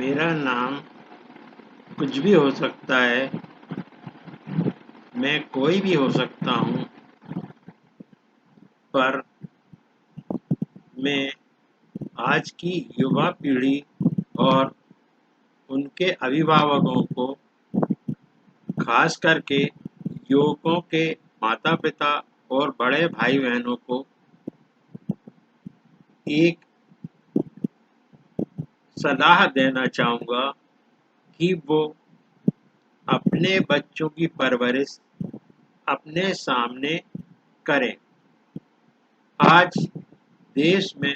मेरा नाम कुछ भी हो सकता है, मैं कोई भी हो सकता हूँ, पर मैं आज की युवा पीढ़ी और उनके अभिभावकों को, खास करके युवकों के माता-पिता और बड़े भाई-बहनों को एक सलाह देना चाहूँगा कि वो अपने बच्चों की परवरिश अपने सामने करें। आज देश में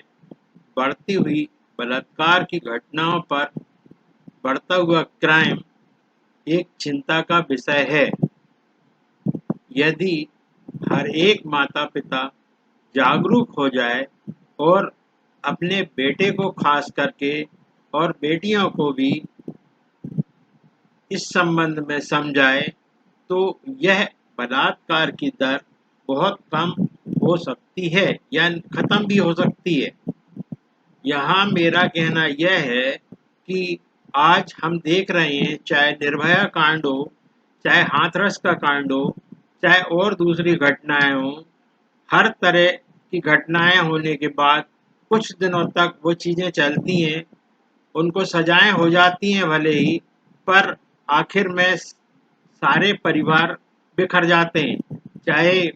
बढ़ती हुई बलात्कार की घटनाओं पर बढ़ता हुआ क्राइम एक चिंता का विषय है। यदि हर एक माता-पिता जागरूक हो जाए और अपने बेटे को खास करके और बेटियों को भी इस संबंध में समझाए, तो यह बलात्कार की दर बहुत कम हो सकती है या खत्म भी हो सकती है। यहाँ मेरा कहना यह है कि आज हम देख रहे हैं, चाहे निर्भया कांड हो, चाहे हाथरस का कांड हो, चाहे और दूसरी घटनाएं हों, हर तरह की घटनाएं होने के बाद कुछ दिनों तक वो चीज़ें चलती हैं, उनको सजाएं हो जाती हैं भले ही, पर आखिर में सारे परिवार बिखर जाते हैं। चाहे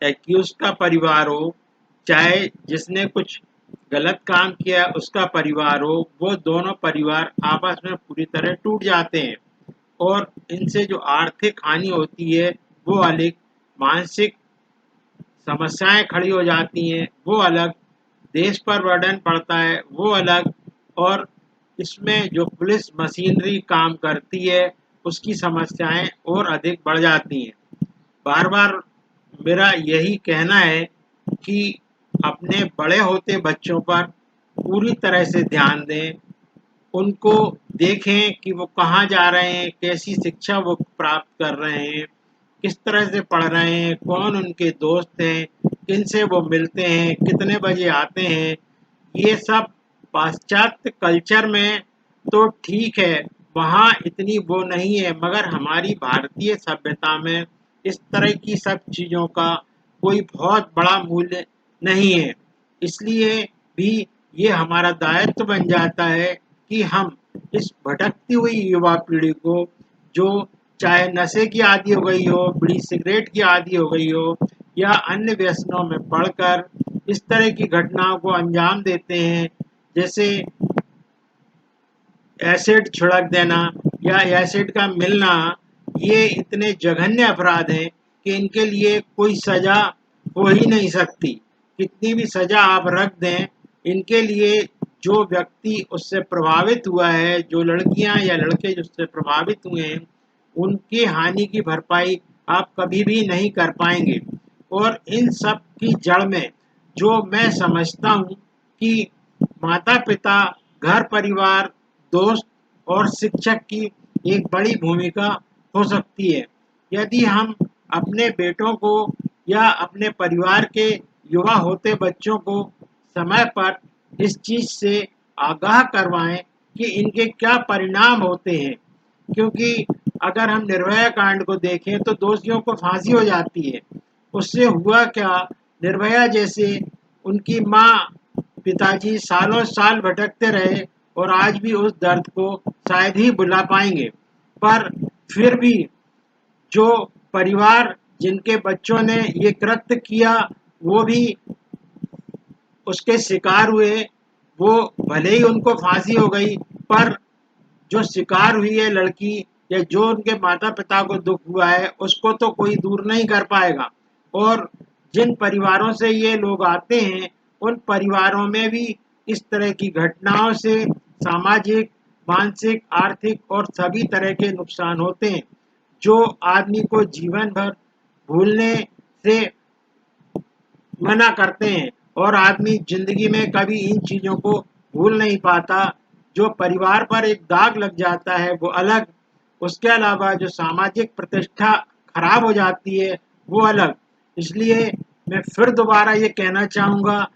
एक्यूज का परिवार हो, चाहे जिसने कुछ गलत काम किया उसका परिवार हो, वो दोनों परिवार आपस में पूरी तरह टूट जाते हैं और इनसे जो आर्थिक हानि होती है वो अलग, मानसिक समस्याएं खड़ी हो जाती हैं वो अलग, देश पर बर्डन पड़ता है वो अलग, और इसमें जो पुलिस मशीनरी काम करती है उसकी समस्याएं और अधिक बढ़ जाती हैं। बार बार मेरा यही कहना है कि अपने बड़े होते बच्चों पर पूरी तरह से ध्यान दें, उनको देखें कि वो कहाँ जा रहे हैं, कैसी शिक्षा वो प्राप्त कर रहे हैं, किस तरह से पढ़ रहे हैं, कौन उनके दोस्त हैं, किनसे वो मिलते हैं, कितने बजे आते हैं। ये सब पाश्चात्य कल्चर में तो ठीक है, वहाँ इतनी वो नहीं है, मगर हमारी भारतीय सभ्यता में इस तरह की सब चीज़ों का कोई बहुत बड़ा मूल्य नहीं है। इसलिए भी ये हमारा दायित्व बन जाता है कि हम इस भटकती हुई युवा पीढ़ी को, जो चाहे नशे की आदी हो गई हो, बीड़ी सिगरेट की आदी हो गई हो या अन्य व्यसनों में पड़कर इस तरह की घटनाओं को अंजाम देते हैं, जैसे एसिड छिड़क देना या एसिड का मिलना, ये इतने जघन्य अपराध हैं कि इनके लिए कोई सजा हो ही नहीं सकती। कितनी भी सजा आप रख दें, इनके लिए जो व्यक्ति उससे प्रभावित हुआ है, जो लड़कियां या लड़के जिससे प्रभावित हुए हैं, उनकी हानि की भरपाई आप कभी भी नहीं कर पाएंगे। और इन सब की जड़ में जो मैं समझता हूँ कि माता-पिता, घर परिवार, दोस्त और शिक्षक की एक बड़ी भूमिका हो सकती है। यदि हम अपने बेटों को या अपने परिवार के युवा होते बच्चों को समय पर इस चीज़ से आगाह करवाएं कि इनके क्या परिणाम होते हैं, क्योंकि अगर हम निर्भया कांड को देखें तो दोषियों को फांसी हो जाती है। उससे हुआ क्या, निर्भया जैसे उनकी माँ पिताजी सालों साल भटकते रहे और आज भी उस दर्द को शायद ही भुला पाएंगे। पर फिर भी जो परिवार जिनके बच्चों ने ये कृत्य किया वो भी उसके शिकार हुए, वो भले ही उनको फांसी हो गई, पर जो शिकार हुई है लड़की या जो उनके माता पिता को दुख हुआ है उसको तो कोई दूर नहीं कर पाएगा। और जिन परिवारों से ये लोग आते हैं उन परिवारों में भी इस तरह की घटनाओं से सामाजिक, मानसिक, आर्थिक और सभी तरह के नुकसान होते हैं, जो आदमी को जीवन भर भूलने से मना करते हैं और आदमी जिंदगी में कभी इन चीज़ों को भूल नहीं पाता। जो परिवार पर एक दाग लग जाता है वो अलग, उसके अलावा जो सामाजिक प्रतिष्ठा खराब हो जाती है वो अलग। इसलिए मैं फिर दोबारा ये कहना चाहूँगा,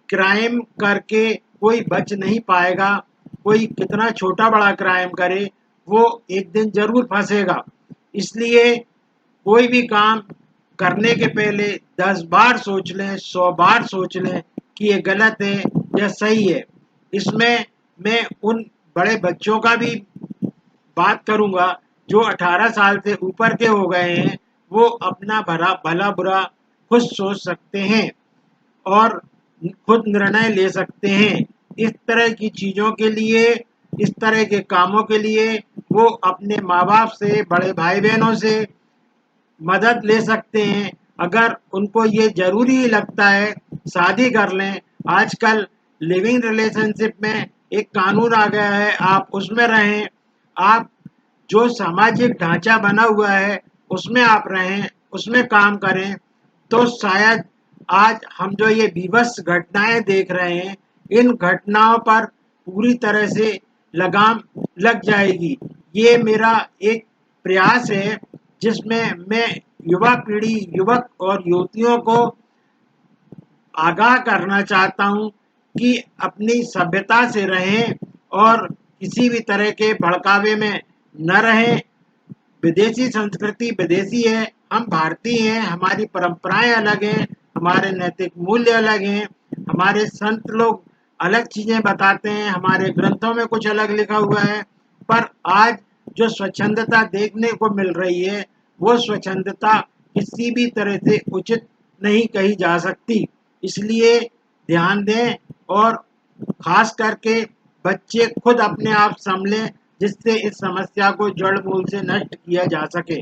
क्राइम करके कोई बच नहीं पाएगा, कोई कितना छोटा बड़ा क्राइम करे, वो एक दिन जरूर फंसेगा। इसलिए कोई भी काम करने के पहले 10 बार सोच लें, 100 बार सोच लें कि ये गलत है या सही है। इसमें मैं उन बड़े बच्चों का भी बात करूंगा जो 18 साल से ऊपर के हो गए हैं। वो अपना भला बुरा खुद सोच सकते हैं और खुद निर्णय ले सकते हैं। इस तरह की चीज़ों के लिए, इस तरह के कामों के लिए वो अपने माँ बाप से, बड़े भाई बहनों से मदद ले सकते हैं। अगर उनको ये ज़रूरी लगता है शादी कर लें। आजकल लिविंग रिलेशनशिप में एक कानून आ गया है, आप उसमें रहें। आप जो सामाजिक ढांचा बना हुआ है उसमें आप रहें, उसमें काम करें, तो शायद आज हम जो ये बीभत्स घटनाएं देख रहे हैं, इन घटनाओं पर पूरी तरह से लगाम लग जाएगी। ये मेरा एक प्रयास है जिसमें मैं युवा पीढ़ी, युवक और युवतियों को आगाह करना चाहता हूँ कि अपनी सभ्यता से रहें और किसी भी तरह के भड़कावे में न रहें। विदेशी संस्कृति विदेशी है, हम भारतीय हैं, हमारी परंपराएं अलग हैं, हमारे नैतिक मूल्य अलग हैं, हमारे संत लोग अलग चीज़ें बताते हैं, हमारे ग्रंथों में कुछ अलग लिखा हुआ है। पर आज जो स्वच्छंदता देखने को मिल रही है, वो स्वच्छंदता किसी भी तरह से उचित नहीं कही जा सकती। इसलिए ध्यान दें और खास करके बच्चे खुद अपने आप संभलें, जिससे इस समस्या को जड़ मूल से नष्ट किया जा सके।